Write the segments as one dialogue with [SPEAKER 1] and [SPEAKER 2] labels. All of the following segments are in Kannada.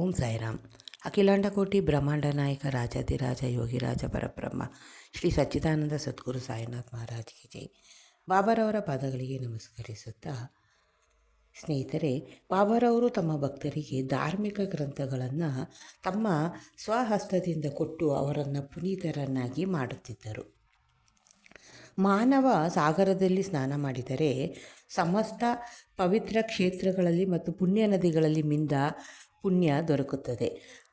[SPEAKER 1] ಓಂ ಸಾಯಿರಾಮ್. ಅಖಿಲಾಂಡಕೋಟಿ ಬ್ರಹ್ಮಾಂಡ ನಾಯಕ ರಾಜಾಧಿರಾಜ ಯೋಗಿರಾಜ ಪರಬ್ರಹ್ಮ ಶ್ರೀ ಸಚ್ಚಿದಾನಂದ ಸದ್ಗುರು ಸಾಯಿನಾಥ್ ಮಹಾರಾಜ್ಗೆ ಜೈ. ಬಾಬಾರವರ ಪಾದಗಳಿಗೆ ನಮಸ್ಕರಿಸುತ್ತಾ, ಸ್ನೇಹಿತರೆ, ಬಾಬಾರವರು ತಮ್ಮ ಭಕ್ತರಿಗೆ ಧಾರ್ಮಿಕ ಗ್ರಂಥಗಳನ್ನು ತಮ್ಮ ಸ್ವಹಸ್ತದಿಂದ ಕೊಟ್ಟು ಅವರನ್ನು ಪುನೀತರನ್ನಾಗಿ ಮಾಡುತ್ತಿದ್ದರು. ಮಾನವ ಸಾಗರದಲ್ಲಿ ಸ್ನಾನ ಮಾಡಿದರೆ ಸಮಸ್ತ ಪವಿತ್ರ ಕ್ಷೇತ್ರಗಳಲ್ಲಿ ಮತ್ತು ಪುಣ್ಯ ನದಿಗಳಲ್ಲಿ ಮಿಂದ ಪುಣ್ಯ ದೊರಕುತ್ತದೆ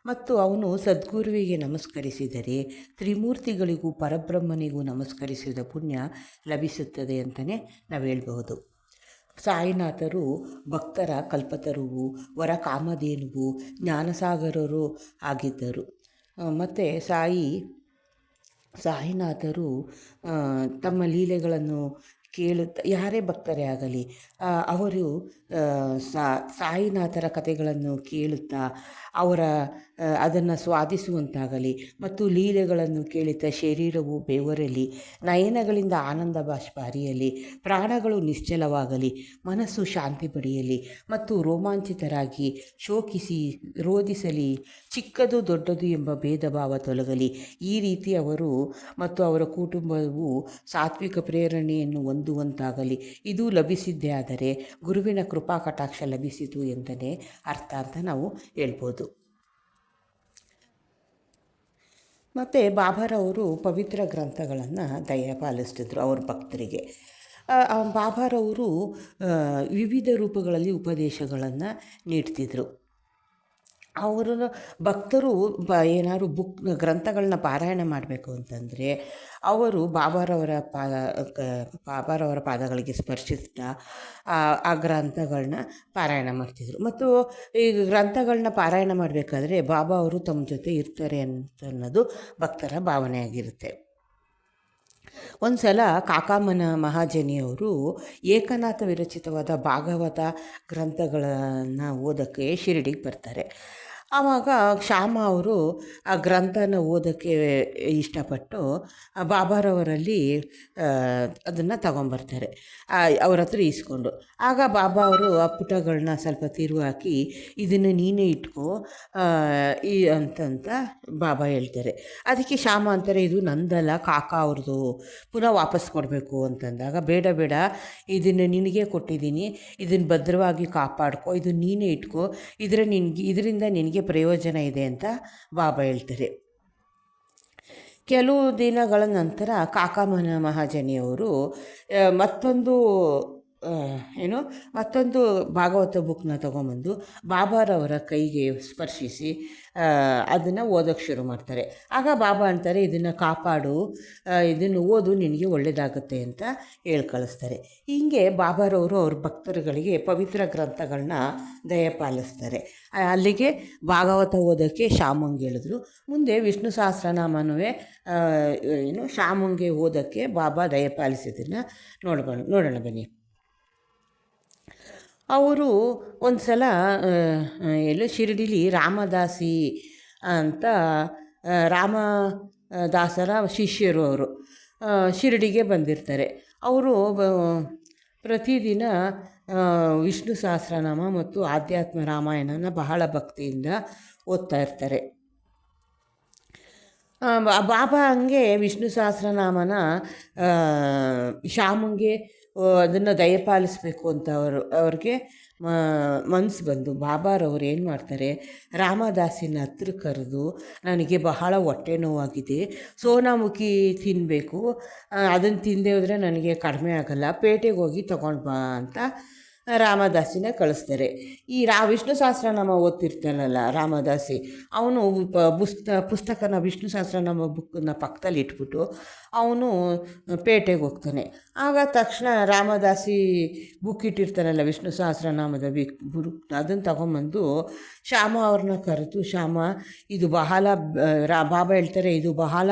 [SPEAKER 1] ಮತ್ತು ಅವನು ಸದ್ಗುರುವಿಗೆ ನಮಸ್ಕರಿಸಿದರೆ ತ್ರಿಮೂರ್ತಿಗಳಿಗೂ ಪರಬ್ರಹ್ಮನಿಗೂ ನಮಸ್ಕರಿಸಿದ ಪುಣ್ಯ ಲಭಿಸುತ್ತದೆ ಅಂತಲೇ ನಾವು ಹೇಳ್ಬಹುದು. ಸಾಯಿನಾಥರು ಭಕ್ತರ ಕಲ್ಪತರುವು, ವರ ಕಾಮಧೇನುವು, ಜ್ಞಾನಸಾಗರರು ಆಗಿದ್ದರು. ಮತ್ತು ಸಾಯಿನಾಥರು ತಮ್ಮ ಲೀಲೆಗಳನ್ನು ಕೇಳುತ್ತಾ, ಯಾರೇ ಭಕ್ತರೇ ಆಗಲಿ ಅವರು ಸಾಯಿನಾಥರ ಕಥೆಗಳನ್ನು ಕೇಳುತ್ತಾ ಅದನ್ನು ಸ್ವಾದಿಸುವಂತಾಗಲಿ ಮತ್ತು ಲೀಲೆಗಳನ್ನು ಕೇಳುತ್ತಾ ಶರೀರವು ಬೆವರಲಿ, ನಯನಗಳಿಂದ ಆನಂದ ಬಾಷ್ಪ ಹರಿಯಲಿ, ಪ್ರಾಣಗಳು ನಿಶ್ಚಲವಾಗಲಿ, ಮನಸ್ಸು ಶಾಂತಿ ಪಡೆಯಲಿ ಮತ್ತು ರೋಮಾಂಚಿತರಾಗಿ ಶೋಕಿಸಿ ರೋಧಿಸಲಿ, ಚಿಕ್ಕದು ದೊಡ್ಡದು ಎಂಬ ಭೇದ ಭಾವ ತೊಲಗಲಿ. ಈ ರೀತಿ ಅವರು ಮತ್ತು ಅವರ ಕುಟುಂಬವು ಸಾತ್ವಿಕ ಪ್ರೇರಣೆಯನ್ನು ಹೊಂದುವಂತಾಗಲಿ. ಇದು ಲಭಿಸಿದ್ದೇ ಆದರೆ ಗುರುವಿನ ಕೃಪಾ ಕಟಾಕ್ಷ ಲಭಿಸಿತು ಎಂದನೇ ಅರ್ಥ ಅಂತ ನಾವು ಹೇಳ್ಬೋದು. ಮತ್ತು ಬಾಬಾರವರು ಪವಿತ್ರ ಗ್ರಂಥಗಳನ್ನು ದಯಪಾಲಿಸ್ತಿದ್ರು ಅವ್ರ ಭಕ್ತರಿಗೆ. ಬಾಬಾರವರು ವಿವಿಧ ರೂಪಗಳಲ್ಲಿ ಉಪದೇಶಗಳನ್ನು ನೀಡ್ತಿದ್ರು. ಅವರು ಭಕ್ತರು ಏನಾದ್ರು ಗ್ರಂಥಗಳನ್ನ ಪಾರಾಯಣ ಮಾಡಬೇಕು ಅಂತಂದರೆ ಅವರು ಬಾಬಾರವರ ಪಾದಗಳಿಗೆ ಸ್ಪರ್ಶಿಸ್ತಾ ಆ ಗ್ರಂಥಗಳನ್ನ ಪಾರಾಯಣ ಮಾಡ್ತಿದ್ರು. ಮತ್ತು ಈ ಗ್ರಂಥಗಳನ್ನ ಪಾರಾಯಣ ಮಾಡಬೇಕಾದ್ರೆ ಬಾಬಾ ಅವರು ತಮ್ಮ ಜೊತೆ ಇರ್ತಾರೆ ಅನ್ನೋದು ಭಕ್ತರ ಭಾವನೆಯಾಗಿರುತ್ತೆ. ಒಂದು ಸಲ ಕಾಕಾಮನ ಮಹಾಜನಿಯವರು ಏಕನಾಥ ವಿರಚಿತವಾದ ಭಾಗವತ ಗ್ರಂಥಗಳನ್ನು ಓದೋಕ್ಕೆ ಶಿರಡಿಗೆ ಬರ್ತಾರೆ. ಆವಾಗ ಶ್ಯಾಮ ಅವರು ಆ ಗ್ರಂಥನ ಓದೋಕ್ಕೆ ಇಷ್ಟಪಟ್ಟು ಬಾಬಾರವರಲ್ಲಿ ಅದನ್ನು ತಗೊಂಬರ್ತಾರೆ, ಅವ್ರ ಹತ್ರ ಇಸ್ಕೊಂಡು. ಆಗ ಬಾಬಾ ಅವರು ಆ ಪುಟಗಳನ್ನ ಸ್ವಲ್ಪ ತಿರುವು ಹಾಕಿ, ಇದನ್ನು ನೀನೇ ಇಟ್ಕೋ ಅಂತಂತ ಬಾಬಾ ಹೇಳ್ತಾರೆ. ಅದಕ್ಕೆ ಶ್ಯಾಮ ಅಂತಾರೆ, ಇದು ನಂದಲ್ಲ, ಕಾಕಾ ಅವ್ರದ್ದು, ಪುನಃ ವಾಪಸ್ ಕೊಡಬೇಕು ಅಂತಂದಾಗ, ಬೇಡ ಬೇಡ, ಇದನ್ನು ನಿನಗೆ ಕೊಟ್ಟಿದ್ದೀನಿ, ಇದನ್ನು ಭದ್ರವಾಗಿ ಕಾಪಾಡ್ಕೊ, ಇದು ನೀನೇ ಇಟ್ಕೋ, ಇದರಿಂದ ನಿನಗೆ ಪ್ರಯೋಜನ ಇದೆ ಅಂತ ಬಾಬಾ ಹೇಳ್ತಾರೆ. ಕೆಲವು ದಿನಗಳ ನಂತರ ಕಾಕಾಮನ ಮಹಾಜನಿಯವರು ಮತ್ತೊಂದು ಭಾಗವತ ಬುಕ್ನ ತೊಗೊಂಬಂದು ಬಾಬಾರವರ ಕೈಗೆ ಸ್ಪರ್ಶಿಸಿ ಅದನ್ನು ಓದೋಕ್ಕೆ ಶುರು ಮಾಡ್ತಾರೆ. ಆಗ ಬಾಬಾ ಅಂತಾರೆ, ಇದನ್ನು ಕಾಪಾಡು, ಇದನ್ನು ಓದು, ನಿನಗೆ ಒಳ್ಳೆಯದಾಗುತ್ತೆ ಅಂತ ಹೇಳಿ ಕಳಿಸ್ತಾರೆ. ಹೀಗೆ ಬಾಬಾರವರು ಅವ್ರ ಭಕ್ತರುಗಳಿಗೆ ಪವಿತ್ರ ಗ್ರಂಥಗಳನ್ನ ದಯಪಾಲಿಸ್ತಾರೆ. ಅಲ್ಲಿಗೆ ಭಾಗವತ ಓದೋಕ್ಕೆ ಶ್ಯಾಮಂಗೆ ಹೇಳಿದ್ರು. ಮುಂದೆ ವಿಷ್ಣು ಸಹಸ್ರನಾಮನವೇ ಶ್ಯಾಮಂಗೆ ಓದೋಕ್ಕೆ ಬಾಬಾ ದಯಪಾಲಿಸಿದ್ದನ್ನು ನೋಡೋಣ ಬನ್ನಿ. ಅವರು ಒಂದು ಸಲ ಶಿರಡಿಲಿ ರಾಮದಾಸಿ ಅಂತ ರಾಮದಾಸರ ಶಿಷ್ಯರು ಅವರು ಶಿರಡಿಗೆ ಬಂದಿರ್ತಾರೆ. ಅವರು ಪ್ರತಿದಿನ ವಿಷ್ಣು ಸಹಸ್ರನಾಮ ಮತ್ತು ಆಧ್ಯಾತ್ಮ ರಾಮಾಯಣನ ಬಹಳ ಭಕ್ತಿಯಿಂದ ಓದ್ತಾ ಇರ್ತಾರೆ. ಬಾಬಾ ಹಂಗೆ ವಿಷ್ಣು ಸಹಸ್ರನಾಮನ ಶ್ಯಾಮಂಗೆ ಅದನ್ನು ದಯಪಾಲಿಸಬೇಕು ಅಂತ ಅವ್ರಿಗೆ ಮನಸ್ಸು ಬಂದು ಬಾಬಾರವ್ರು ಏನು ಮಾಡ್ತಾರೆ, ರಾಮದಾಸಿನ ಹತ್ರ ಕರೆದು, ನನಗೆ ಬಹಳ ಹೊಟ್ಟೆ ನೋವಾಗಿದೆ, ಸೋನಾಮುಖಿ ತಿನ್ನಬೇಕು, ಅದನ್ನು ತಿಂದೇ ಹೋದರೆ ನನಗೆ ಕಡಿಮೆ ಆಗೋಲ್ಲ, ಪೇಟೆಗೆ ಹೋಗಿ ತೊಗೊಂಡು ಬಾ ಅಂತ ರಾಮದಾಸಿನ ಕಳಿಸ್ತಾರೆ. ಈ ವಿಷ್ಣು ಸಹಸ್ರನಾಮ ಓದ್ತಿರ್ತಾನಲ್ಲ ರಾಮದಾಸಿ, ಅವನು ಪುಸ್ತಕನ ವಿಷ್ಣು ಸಹಸ್ರನಾಮ ಬುಕ್ಕನ್ನ ಪಕ್ಕದಲ್ಲಿ ಇಟ್ಬಿಟ್ಟು ಅವನು ಪೇಟೆಗೆ ಹೋಗ್ತಾನೆ. ಆಗ ತಕ್ಷಣ ರಾಮದಾಸಿ ಬುಕ್ ಇಟ್ಟಿರ್ತಾನಲ್ಲ ವಿಷ್ಣು ಸಹಸ್ರನಾಮದ ಬುಕ್, ಅದನ್ನು ತಗೊಂಬಂದು ಶ್ಯಾಮ ಅವ್ರನ್ನ ಕರೆದು, ಶ್ಯಾಮ, ಇದು ಬಹಳ ಬಾಬಾ ಹೇಳ್ತಾರೆ, ಇದು ಬಹಳ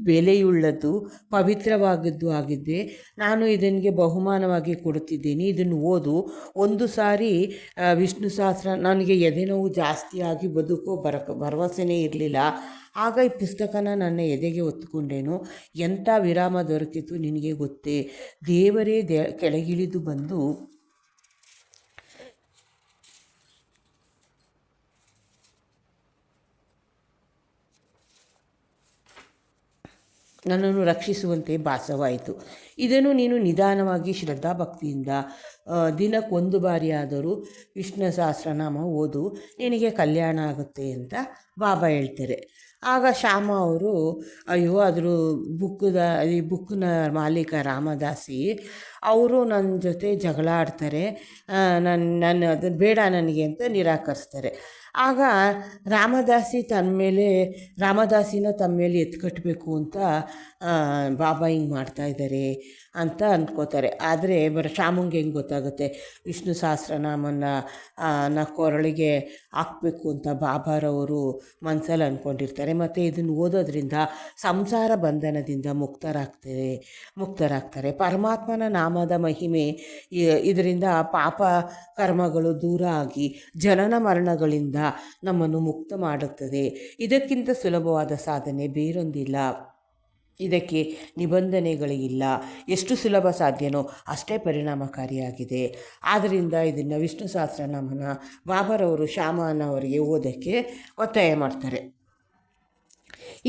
[SPEAKER 1] ಬೆಲೆಯುಳ್ಳದ್ದು, ಪವಿತ್ರವಾದದ್ದು ಆಗಿದ್ದೆ, ನಾನು ಇದಕ್ಕೆ ಬಹುಮಾನವಾಗಿ ಕೊಡುತ್ತಿದ್ದೀನಿ, ಇದನ್ನು ಓದು. ಒಂದು ಸಾರಿ ವಿಷ್ಣು ಸಹಸ್ರ ನನಗೆ ಎದೆನೋವು ಜಾಸ್ತಿಯಾಗಿ ಬದುಕೋ ಭರವಸೆನೇ ಇರಲಿಲ್ಲ. ಆಗ ಈ ಪುಸ್ತಕನ ನನ್ನ ಎದೆಗೆ ಹೊತ್ತುಕೊಂಡೇನು, ಎಂಥ ವಿರಾಮ ದೊರಕಿತು ನಿನಗೆ ಗೊತ್ತೇ, ದೇವರೇ ಕೆಳಗಿಳಿದು ಬಂದು ನನ್ನನ್ನು ರಕ್ಷಿಸುವಂತೆ ಭಾಸವಾಯಿತು. ಇದನ್ನು ನೀನು ನಿಧಾನವಾಗಿ ಶ್ರದ್ಧಾಭಕ್ತಿಯಿಂದ ದಿನಕ್ಕೊಂದು ಬಾರಿಯಾದರೂ ವಿಷ್ಣು ಸಹಸ್ರನಾಮ ಓದು, ನಿನಗೆ ಕಲ್ಯಾಣ ಆಗುತ್ತೆ ಅಂತ ಬಾಬಾ ಹೇಳ್ತಾರೆ. ಆಗ ಶ್ಯಾಮ ಅವರು, ಅಯ್ಯೋ ಅದ್ರ ಈ ಬುಕ್ನ ಮಾಲೀಕ ರಾಮದಾಸಿ ಅವರು ನನ್ನ ಜೊತೆ ಜಗಳ ಆಡ್ತಾರೆ, ನಾನು ಅದನ್ನು ಬೇಡ ನನಗೆ ಅಂತ ನಿರಾಕರಿಸ್ತಾರೆ. ಆಗ ರಾಮದಾಸಿನ ತಮ್ಮ ಮೇಲೆ ಎತ್ಕಟ್ಟಬೇಕು ಅಂತ ಬಾಬಾ ಹಿಂಗೆ ಮಾಡ್ತಾಯಿದ್ದಾರೆ ಅಂತ ಅಂದ್ಕೋತಾರೆ. ಆದರೆ ಶ್ಯಾಮಂಗೆ ಹೆಂಗೆ ಗೊತ್ತಾಗುತ್ತೆ ವಿಷ್ಣು ಸಹಸ್ರನಾಮನ ಕೊರಳಿಗೆ ಹಾಕಬೇಕು ಅಂತ ಬಾಬಾರವರು ಮನಸ್ಸಲ್ಲಿ ಅಂದ್ಕೊಂಡಿರ್ತಾರೆ. ಮತ್ತು ಇದನ್ನು ಓದೋದ್ರಿಂದ ಸಂಸಾರ ಬಂಧನದಿಂದ ಮುಕ್ತರಾಗ್ತಾರೆ. ಪರಮಾತ್ಮನ ನಾಮದ ಮಹಿಮೆ ಇದರಿಂದ ಪಾಪ ಕರ್ಮಗಳು ದೂರ ಆಗಿ ಜನನ ಮರಣಗಳಿಂದ ನಮ್ಮನ್ನು ಮುಕ್ತ ಮಾಡುತ್ತದೆ. ಇದಕ್ಕಿಂತ ಸುಲಭವಾದ ಸಾಧನೆ ಬೇರೊಂದಿಲ್ಲ, ಇದಕ್ಕೆ ನಿಬಂಧನೆಗಳಿಲ್ಲ. ಎಷ್ಟು ಸುಲಭ ಸಾಧ್ಯನೋ ಅಷ್ಟೇ ಪರಿಣಾಮಕಾರಿಯಾಗಿದೆ. ಆದ್ದರಿಂದ ಇದನ್ನು ವಿಷ್ಣು ಸಹಸ್ರನಾಮನ ಬಾಬಾರವರು ಶ್ಯಾಮನವರಿಗೆ ಓದೋಕ್ಕೆ ಒತ್ತಾಯ ಮಾಡ್ತಾರೆ.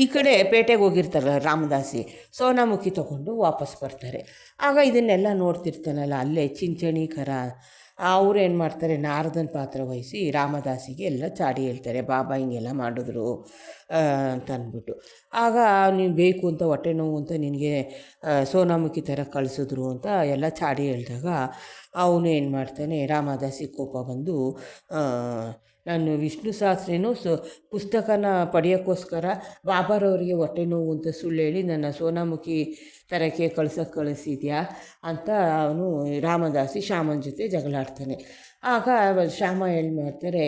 [SPEAKER 1] ಈ ಕಡೆ ಪೇಟೆಗೆ ಹೋಗಿರ್ತಾರೆ ರಾಮದಾಸಿ, ಸೋನಾಮುಖಿ ತೊಗೊಂಡು ವಾಪಸ್ ಬರ್ತಾರೆ. ಆಗ ಇದನ್ನೆಲ್ಲ ನೋಡ್ತಿರ್ತಾನಲ್ಲ ಅಲ್ಲೇ ಚಿಂಚಣಿಕರ ಅವರು ಏನು ಮಾಡ್ತಾರೆ, ನಾರದನ ಪಾತ್ರ ವಹಿಸಿ ರಾಮದಾಸಿಗೆ ಎಲ್ಲ ಚಾಡಿ ಹೇಳ್ತಾರೆ, ಬಾಬಾ ಹಿಂಗೆಲ್ಲ ಮಾಡಿದ್ರು ಅಂತ ಅಂದ್ಬಿಟ್ಟು. ಆಗ ನೀವು ಬೇಕು ಅಂತ ಹೊಟ್ಟೆ ನೋವು ಅಂತ ನಿನಗೆ ಸೋನಾಮುಖಿ ಥರ ಕಳಿಸಿದ್ರು ಅಂತ ಎಲ್ಲ ಚಾಡಿ ಹೇಳಿದಾಗ ಅವನು ಏನು ಮಾಡ್ತಾನೆ, ರಾಮದಾಸಿ ಕೋಪ ಬಂದು ನಾನು ವಿಷ್ಣು ಸಹಸ್ರೇನು ಪುಸ್ತಕನ ಪಡೆಯೋಕ್ಕೋಸ್ಕರ ಬಾಬಾರವರಿಗೆ ಹೊಟ್ಟೆ ನೋವು ಅಂತ ಸುಳ್ಳು ಹೇಳಿ ನನ್ನ ಸೋನಾಮುಖಿ ಥರಕ್ಕೆ ಕಳಿಸಿದ್ಯಾ ಅಂತ ಅವನು ರಾಮದಾಸಿ ಶ್ಯಾಮನ ಜೊತೆ ಜಗಳಾಡ್ತಾನೆ. ಆಗ ಶ್ಯಾಮ ಏನು ಮಾಡ್ತಾರೆ,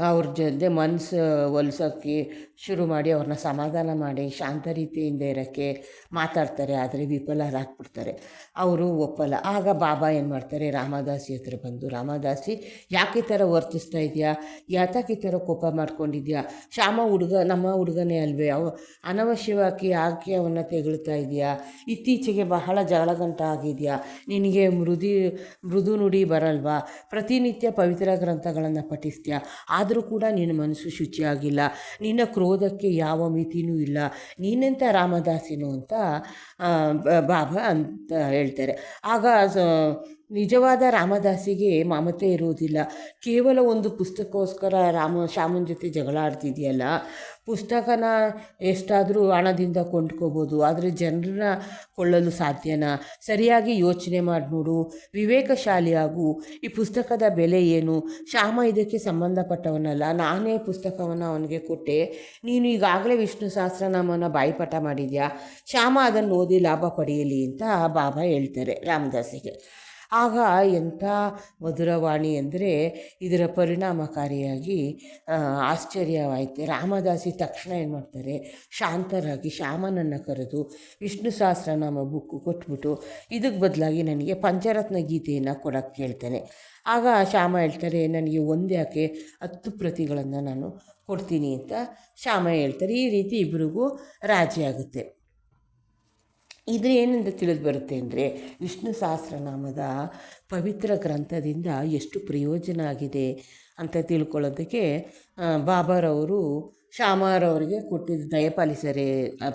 [SPEAKER 1] ಅವ್ರ ಜೊತೆ ಮನಸ್ಸು ಒಲಿಸೋಕ್ಕೆ ಶುರು ಮಾಡಿ ಅವ್ರನ್ನ ಸಮಾಧಾನ ಮಾಡಿ ಶಾಂತ ರೀತಿಯಿಂದ ಇರೋಕ್ಕೆ ಮಾತಾಡ್ತಾರೆ. ಆದರೆ ವಿಫಲರಾಗ್ಬಿಡ್ತಾರೆ, ಅವರು ಒಪ್ಪಲ್ಲ. ಆಗ ಬಾಬಾ ಏನು ಮಾಡ್ತಾರೆ, ರಾಮದಾಸಿ ಹತ್ರ ಬಂದು, ರಾಮದಾಸಿ ಯಾಕೆ ಈ ಥರ ವರ್ತಿಸ್ತಾ ಇದೆಯಾ, ಯಾತಕ್ಕೆ ಈ ಥರ ಕೋಪ ಮಾಡ್ಕೊಂಡಿದ್ಯಾ, ಶ್ಯಾಮ ನಮ್ಮ ಹುಡುಗನೇ ಅಲ್ವೇ, ಅನವಶ್ಯವಾಗಿ ಯಾಕೆ ಅವನ್ನ ತೆಗಳ್ತಾ ಇದೆಯಾ, ಇತ್ತೀಚೆಗೆ ಬಹಳ ಜಗಳಗಂಟ ಆಗಿದೆಯಾ, ನಿನಗೆ ಮೃದು ನುಡಿ ಬರಲ್ವಾ, ಪ್ರತಿನಿತ್ಯ ಪವಿತ್ರ ಗ್ರಂಥಗಳನ್ನು ಪಠಿಸ್ತೀಯಾ, ಆದರೂ ಕೂಡ ನಿನ್ನ ಮನಸ್ಸು ಶುಚಿಯಾಗಿಲ್ಲ, ನಿನ್ನ ಕ್ರೋಧಕ್ಕೆ ಯಾವ ಮಿತಿನೂ ಇಲ್ಲ, ನೀನೆಂಥ ರಾಮದಾಸಿನು ಅಂತ ಬಾಬಾ ಅಂತ ಹೇಳ್ತಾರೆ. ಆಗ ನಿಜವಾದ ರಾಮದಾಸಿಗೆ ಮಮತೆ ಇರುವುದಿಲ್ಲ. ಕೇವಲ ಒಂದು ಪುಸ್ತಕಕ್ಕೋಸ್ಕರ ಶ್ಯಾಮನ ಜೊತೆ ಜಗಳ ಆಡ್ತಿದೆಯಲ್ಲ, ಪುಸ್ತಕನ ಎಷ್ಟಾದರೂ ಹಣದಿಂದ ಕೊಂಡ್ಕೋಬೋದು, ಆದರೆ ಜನರನ್ನ ಕೊಳ್ಳಲು ಸಾಧ್ಯನಾ? ಸರಿಯಾಗಿ ಯೋಚನೆ ಮಾಡಿ ನೋಡು, ವಿವೇಕಶಾಲಿಯಾಗು. ಈ ಪುಸ್ತಕದ ಬೆಲೆ ಏನು? ಶ್ಯಾಮ ಇದಕ್ಕೆ ಸಂಬಂಧಪಟ್ಟವನಲ್ಲ, ನಾನೇ ಪುಸ್ತಕವನ್ನು ಅವನಿಗೆ ಕೊಟ್ಟೆ, ನೀನು ಈಗಾಗಲೇ ವಿಷ್ಣು ಸಹಸ್ರನಾಮನ ಬಾಯಿಪಾಠ ಮಾಡಿದ್ಯಾ, ಶ್ಯಾಮ ಅದನ್ನು ಓದಿ ಲಾಭ ಪಡೆಯಲಿ ಅಂತ ಬಾಬಾ ಹೇಳ್ತಾರೆ ರಾಮದಾಸಿಗೆ. ಆಗ ಎಂಥ ಮಧುರವಾಣಿ ಅಂದರೆ ಇದರ ಪರಿಣಾಮಕಾರಿಯಾಗಿ ಆಶ್ಚರ್ಯವಾಯಿತು. ರಾಮದಾಸಿ ತಕ್ಷಣ ಏನು ಮಾಡ್ತಾರೆ, ಶಾಂತರಾಗಿ ಶ್ಯಾಮನನ್ನು ಕರೆದು ವಿಷ್ಣು ಸಹಸ್ರನಾಮ ಬುಕ್ಕು ಕೊಟ್ಬಿಟ್ಟು ಇದಕ್ಕೆ ಬದಲಾಗಿ ನನಗೆ ಪಂಚರತ್ನ ಗೀತೆಯನ್ನು ಕೊಡೋಕ್ಕೆ ಕೇಳ್ತಾನೆ. ಆಗ ಶ್ಯಾಮ ಹೇಳ್ತಾರೆ, ನನಗೆ ಒಂದ್ಯಾಕೆ 10 ಪ್ರತಿಗಳನ್ನು ನಾನು ಕೊಡ್ತೀನಿ ಅಂತ ಶ್ಯಾಮ ಹೇಳ್ತಾರೆ. ಈ ರೀತಿ ಇಬ್ಬರಿಗೂ ರಾಜಿ ಆಗುತ್ತೆ. ಇದ್ರ ಏನಿಂದ ತಿಳಿದು ಬರುತ್ತೆ ಅಂದರೆ, ವಿಷ್ಣು ಸಹಸ್ರನಾಮದ ಪವಿತ್ರ ಗ್ರಂಥದಿಂದ ಎಷ್ಟು ಪ್ರಯೋಜನ ಆಗಿದೆ ಅಂತ ತಿಳ್ಕೊಳ್ಳೋದಕ್ಕೆ ಬಾಬಾರವರು ಶ್ಯಾಮರವರಿಗೆ ಕೊಟ್ಟಿದ್ದ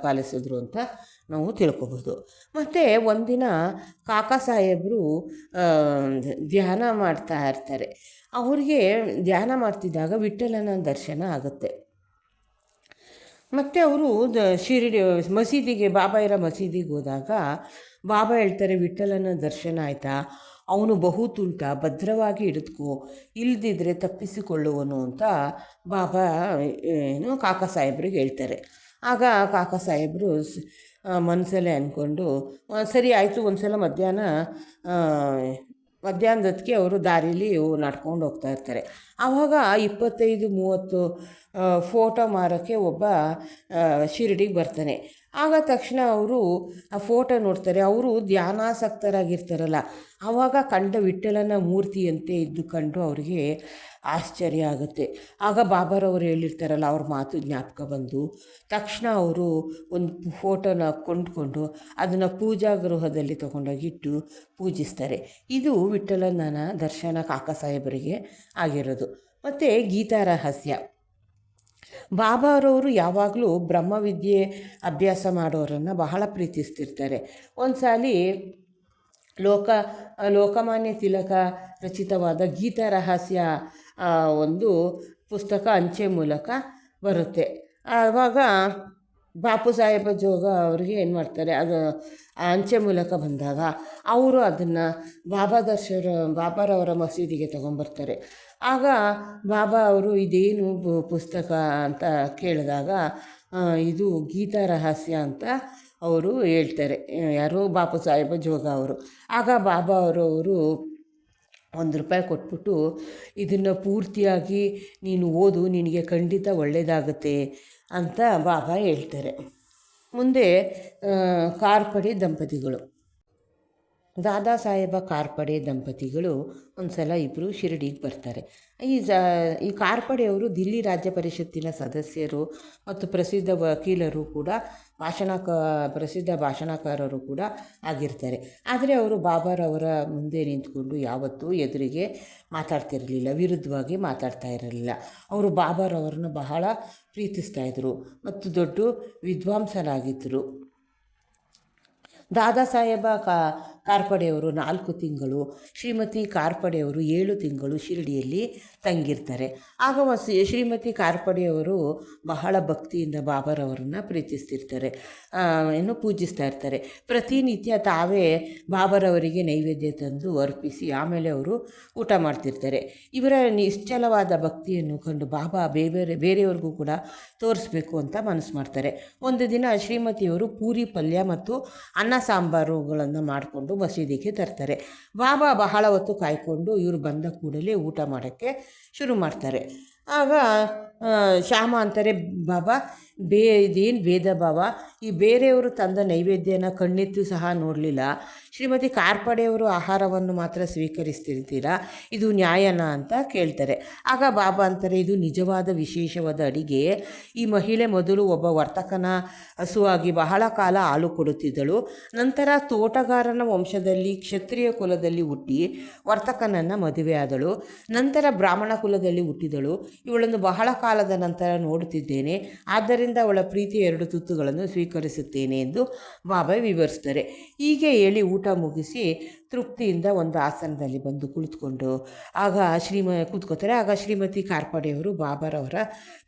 [SPEAKER 1] ಪಾಲಿಸಿದ್ರು ಅಂತ ನಾವು ತಿಳ್ಕೊಬೋದು. ಮತ್ತು ಒಂದಿನ ಕಾಕಾ ಸಾಹೇಬರು ಧ್ಯಾನ ಮಾಡ್ತಾ ಇರ್ತಾರೆ. ಅವ್ರಿಗೆ ಧ್ಯಾನ ಮಾಡ್ತಿದ್ದಾಗ ವಿಠ್ಠಲನ ದರ್ಶನ ಆಗುತ್ತೆ. ಮತ್ತು ಅವರು ಶಿರಡಿ ಮಸೀದಿಗೆ, ಬಾಬಾ ಇರೋ ಮಸೀದಿಗೆ ಹೋದಾಗ ಬಾಬಾ ಹೇಳ್ತಾರೆ, ವಿಠ್ಠಲನ ದರ್ಶನ ಆಯಿತಾ, ಅವನು ಬಹು ತುಂಟ, ಭದ್ರವಾಗಿ ಹಿಡಿದುಕೋ, ಇಲ್ದಿದ್ರೆ ತಪ್ಪಿಸಿಕೊಳ್ಳುವನು ಅಂತ ಬಾಬಾ ಕಾಕಾ ಸಾಹೇಬ್ರಿಗೆ ಹೇಳ್ತಾರೆ. ಆಗ ಕಾಕಾ ಸಾಹೇಬರು ಮನಸ್ಸಲ್ಲೇ ಅಂದ್ಕೊಂಡು ಸರಿ ಆಯಿತು, ಒಂದು ಸಲ ಮಧ್ಯಾಹ್ನದೊತ್ತಿಗೆ ಅವರು ದಾರೀಲಿ ನಡ್ಕೊಂಡು ಹೋಗ್ತಾ ಇರ್ತಾರೆ. ಆವಾಗ 25-30 ಫೋಟೋ ಮಾರೋಕ್ಕೆ ಒಬ್ಬ ಶಿರಡಿಗೆ ಬರ್ತಾನೆ. ಆಗ ತಕ್ಷಣ ಅವರು ಆ ಫೋಟೋ ನೋಡ್ತಾರೆ. ಅವರು ಧ್ಯಾನಾಸಕ್ತರಾಗಿರ್ತಾರಲ್ಲ, ಆವಾಗ ಕಂಡ ವಿಠ್ಠಲನ ಮೂರ್ತಿಯಂತೆ ಇದ್ದು ಕಂಡು ಅವರಿಗೆ ಆಶ್ಚರ್ಯ ಆಗುತ್ತೆ. ಆಗ ಬಾಬಾರವರು ಹೇಳಿರ್ತಾರಲ್ಲ, ಅವ್ರ ಮಾತು ಜ್ಞಾಪಕ ಬಂದು ತಕ್ಷಣ ಅವರು ಒಂದು ಫೋಟೋನ ಕೊಂಡ್ಕೊಂಡು ಅದನ್ನು ಪೂಜಾ ಗೃಹದಲ್ಲಿ ತೊಗೊಂಡೋಗಿಟ್ಟು ಪೂಜಿಸ್ತಾರೆ. ಇದು ವಿಠ್ಠಲನ ದರ್ಶನ ಕಾಕಾ ಸಾಹೇಬರಿಗೆ ಆಗಿರೋದು. ಮತ್ತು ಗೀತಾ ರಹಸ್ಯ, ಬಾಬಾರವರು ಯಾವಾಗಲೂ ಬ್ರಹ್ಮವಿದ್ಯೆ ಅಭ್ಯಾಸ ಮಾಡೋರನ್ನು ಬಹಳ ಪ್ರೀತಿಸ್ತಿರ್ತಾರೆ. ಒಂದು ಸಾರಿ ಲೋಕ ಲೋಕಮಾನ್ಯ ತಿಲಕ ರಚಿತವಾದ ಗೀತಾ ರಹಸ್ಯ ಒಂದು ಪುಸ್ತಕ ಅಂಚೆ ಮೂಲಕ ಬರುತ್ತೆ. ಆವಾಗ ಬಾಪು ಸಾಹೇಬ ಜೋಗ ಅವ್ರಿಗೆ ಏನು ಮಾಡ್ತಾರೆ, ಅದು ಅಂಚೆ ಮೂಲಕ ಬಂದಾಗ ಅವರು ಅದನ್ನು ಬಾಬಾರವರ ಮಸೀದಿಗೆ ತೊಗೊಂಬರ್ತಾರೆ. ಆಗ ಬಾಬಾ ಅವರು ಇದೇನು ಪುಸ್ತಕ ಅಂತ ಕೇಳಿದಾಗ ಇದು ಗೀತಾ ರಹಸ್ಯ ಅಂತ ಅವರು ಹೇಳ್ತಾರೆ, ಯಾರೋ ಬಾಪು ಸಾಹೇಬ ಜೋಗ ಅವರು. ಆಗ ಬಾಬಾ ಅವರು ₹1 ಕೊಟ್ಬಿಟ್ಟು ಇದನ್ನು ಪೂರ್ತಿಯಾಗಿ ನೀನು ಓದು, ನಿನಗೆ ಖಂಡಿತ ಒಳ್ಳೆಯದಾಗುತ್ತೆ ಅಂತ ಬಾಬಾ ಹೇಳ್ತಾರೆ. ಮುಂದೆ ಕಾರ್ಪಡೆ ದಂಪತಿಗಳು, ದಾದಾ ಸಾಹೇಬ ಕಾರ್ಪಡೆ ದಂಪತಿಗಳು ಒಂದು ಸಲ ಇಬ್ಬರು ಶಿರಡಿಗೆ ಬರ್ತಾರೆ. ಈ ಕಾರ್ಪಡೆಯವರು ದಿಲ್ಲಿ ರಾಜ್ಯ ಪರಿಷತ್ತಿನ ಸದಸ್ಯರು ಮತ್ತು ಪ್ರಸಿದ್ಧ ವಕೀಲರು ಕೂಡ, ಪ್ರಸಿದ್ಧ ಭಾಷಣಕಾರರು ಕೂಡ ಆಗಿರ್ತಾರೆ. ಆದರೆ ಅವರು ಬಾಬಾರವರ ಮುಂದೆ ನಿಂತ್ಕೊಂಡು ಯಾವತ್ತೂ ಎದುರಿಗೆ ಮಾತಾಡ್ತಿರಲಿಲ್ಲ, ವಿರುದ್ಧವಾಗಿ ಮಾತಾಡ್ತಾ ಇರಲಿಲ್ಲ. ಅವರು ಬಾಬಾರವ್ರನ್ನ ಬಹಳ ಪ್ರೀತಿಸ್ತಾಯಿದ್ರು ಮತ್ತು ದೊಡ್ಡ ವಿದ್ವಾಂಸರಾಗಿದ್ದರು. ದಾದಾ ಸಾಹೇಬ ಕಾರ್ಪಡೆಯವರು 4 ತಿಂಗಳು, ಶ್ರೀಮತಿ ಕಾರ್ಪಡೆಯವರು 7 ತಿಂಗಳು ಶಿರಡಿಯಲ್ಲಿ ತಂಗಿರ್ತಾರೆ. ಆಗ ಶ್ರೀಮತಿ ಕಾರ್ಪಡೆಯವರು ಬಹಳ ಭಕ್ತಿಯಿಂದ ಬಾಬಾರವರನ್ನು ಪ್ರೀತಿಸ್ತಿರ್ತಾರೆ, ಪೂಜಿಸ್ತಾ ಇರ್ತಾರೆ. ಪ್ರತಿನಿತ್ಯ ತಾವೇ ಬಾಬಾರವರಿಗೆ ನೈವೇದ್ಯ ತಂದು ಅರ್ಪಿಸಿ ಆಮೇಲೆ ಅವರು ಊಟ ಮಾಡ್ತಿರ್ತಾರೆ. ಇವರ ನಿಶ್ಚಲವಾದ ಭಕ್ತಿಯನ್ನು ಕಂಡು ಬಾಬಾ ಬೇರೆಯವ್ರಿಗೂ ಕೂಡ ತೋರಿಸ್ಬೇಕು ಅಂತ ಮನಸ್ಸು ಮಾಡ್ತಾರೆ. ಒಂದು ದಿನ ಶ್ರೀಮತಿಯವರು ಪೂರಿ ಪಲ್ಯ ಮತ್ತು ಅನ್ನ ಸಾಂಬಾರುಗಳನ್ನು ಮಾಡಿಕೊಂಡು ಮಸೀದಿಗೆ ತರ್ತಾರೆ. ಬಾಬಾ ಬಹಳ ಹೊತ್ತು ಕಾಯ್ಕೊಂಡು ಇವರು ಬಂದ ಕೂಡಲೇ ಊಟ ಮಾಡೋಕ್ಕೆ ಶುರು ಮಾಡ್ತಾರೆ. ಆಗ ಶ್ಯಾಮ ಅಂತಾರೆ, ಬಾಬಾ ಇದೇನು ಭೇದ ಭಾವ, ಈ ಬೇರೆಯವರು ತಂದ ನೈವೇದ್ಯನ ಕಣ್ಣೆತ್ತು ಸಹ ನೋಡಲಿಲ್ಲ, ಶ್ರೀಮತಿ ಕಾರ್ಪಡೆಯವರು ಆಹಾರವನ್ನು ಮಾತ್ರ ಸ್ವೀಕರಿಸ್ತಿರ್ತೀರಾ, ಇದು ನ್ಯಾಯನಾ ಅಂತ ಕೇಳ್ತಾರೆ. ಆಗ ಬಾಬಾ ಅಂತಾರೆ, ಇದು ನಿಜವಾದ ವಿಶೇಷವಾದ ಅಡಿಗೆ. ಈ ಮಹಿಳೆ ಮೊದಲು ಒಬ್ಬ ವರ್ತಕನ ಹಸುವಾಗಿ ಬಹಳ ಕಾಲ ಹಾಲು ಕೊಡುತ್ತಿದ್ದಳು. ನಂತರ ತೋಟಗಾರನ ವಂಶದಲ್ಲಿ ಕ್ಷತ್ರಿಯ ಕುಲದಲ್ಲಿ ಹುಟ್ಟಿ ವರ್ತಕನನ್ನು ಮದುವೆಯಾದಳು. ನಂತರ ಬ್ರಾಹ್ಮಣ ಕುಲದಲ್ಲಿ ಹುಟ್ಟಿದಳು. ಇವಳನ್ನು ಬಹಳ ಕಾಲದ ನಂತರ ನೋಡುತ್ತಿದ್ದೇನೆ, ಆದ್ದರಿಂದ ಅವಳ ಪ್ರೀತಿಯ 2 ತುತ್ತುಗಳನ್ನು ಸ್ವೀಕರಿಸುತ್ತೇನೆ ಎಂದು ಬಾಬಾ ವಿವರಿಸ್ತಾರೆ. ಹೀಗೆ ಹೇಳಿ ಊಟ ಮುಗಿಸಿ ತೃಪ್ತಿಯಿಂದ ಒಂದು ಆಸನದಲ್ಲಿ ಬಂದು ಕೂತ್ಕೋತಾರೆ. ಆಗ ಶ್ರೀಮತಿ ಕಾರ್ಪಡೆಯವರು ಬಾಬಾರವರ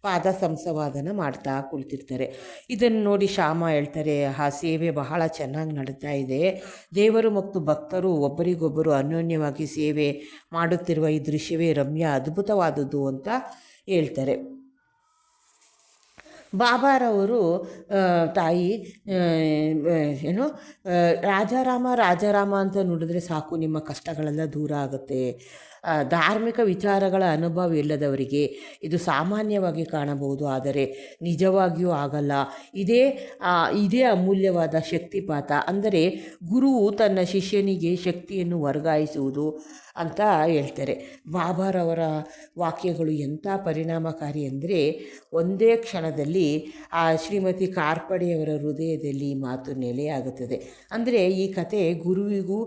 [SPEAKER 1] ಪಾದ ಸಂಸವಾದನ ಮಾಡ್ತಾ ಕುಳಿತಿರ್ತಾರೆ. ಇದನ್ನು ನೋಡಿ ಶ್ಯಾಮ ಹೇಳ್ತಾರೆ, ಆ ಸೇವೆ ಬಹಳ ಚೆನ್ನಾಗಿ ನಡೀತಾ ಇದೆ. ದೇವರು ಮತ್ತು ಭಕ್ತರು ಒಬ್ಬರಿಗೊಬ್ಬರು ಅನ್ಯೋನ್ಯವಾಗಿ ಸೇವೆ ಮಾಡುತ್ತಿರುವ ಈ ದೃಶ್ಯವೇ ರಮ್ಯ, ಅದ್ಭುತವಾದದ್ದು ಅಂತ ಹೇಳ್ತಾರೆ. ಬಾಬಾರವರು ತಾಯಿ ರಾಜಾರಾಮ ಅಂತ ನುಡಿದ್ರೆ ಸಾಕು, ನಿಮ್ಮ ಕಷ್ಟಗಳೆಲ್ಲ ದೂರ ಆಗುತ್ತೆ. ಧಾರ್ಮಿಕ ವಿಚಾರಗಳ ಅನುಭವ ಇಲ್ಲದವರಿಗೆ ಇದು ಸಾಮಾನ್ಯವಾಗಿ ಕಾಣಬಹುದು, ಆದರೆ ನಿಜವಾಗಿಯೂ ಆಗಲ್ಲ. ಇದೇ ಅಮೂಲ್ಯವಾದ ಶಕ್ತಿಪಾತ. ಅಂದರೆ ಗುರುವು ತನ್ನ ಶಿಷ್ಯನಿಗೆ ಶಕ್ತಿಯನ್ನು ವರ್ಗಾಯಿಸುವುದು ಅಂತ ಹೇಳ್ತಾರೆ. ಬಾಬಾರವರ ವಾಕ್ಯಗಳು ಎಂಥ ಪರಿಣಾಮಕಾರಿ ಅಂದರೆ, ಒಂದೇ ಕ್ಷಣದಲ್ಲಿ ಆ ಶ್ರೀಮತಿ ಕಾರ್ಪಡೆಯವರ ಹೃದಯದಲ್ಲಿ ಈ ಮಾತು ನೆಲೆಯಾಗುತ್ತದೆ. ಅಂದರೆ ಈ ಕತೆ ಗುರುವಿಗೂ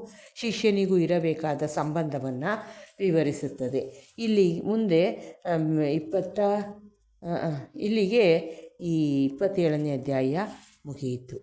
[SPEAKER 1] ಶಿಷ್ಯನಿಗೂ ಇರಬೇಕಾದ ಸಂಬಂಧವನ್ನು ವಿವರಿಸುತ್ತದೆ. ಇಲ್ಲಿ ಮುಂದೆ ಇಲ್ಲಿಗೆ ಈ 27ನೇ ಅಧ್ಯಾಯ ಮುಗಿಯಿತು.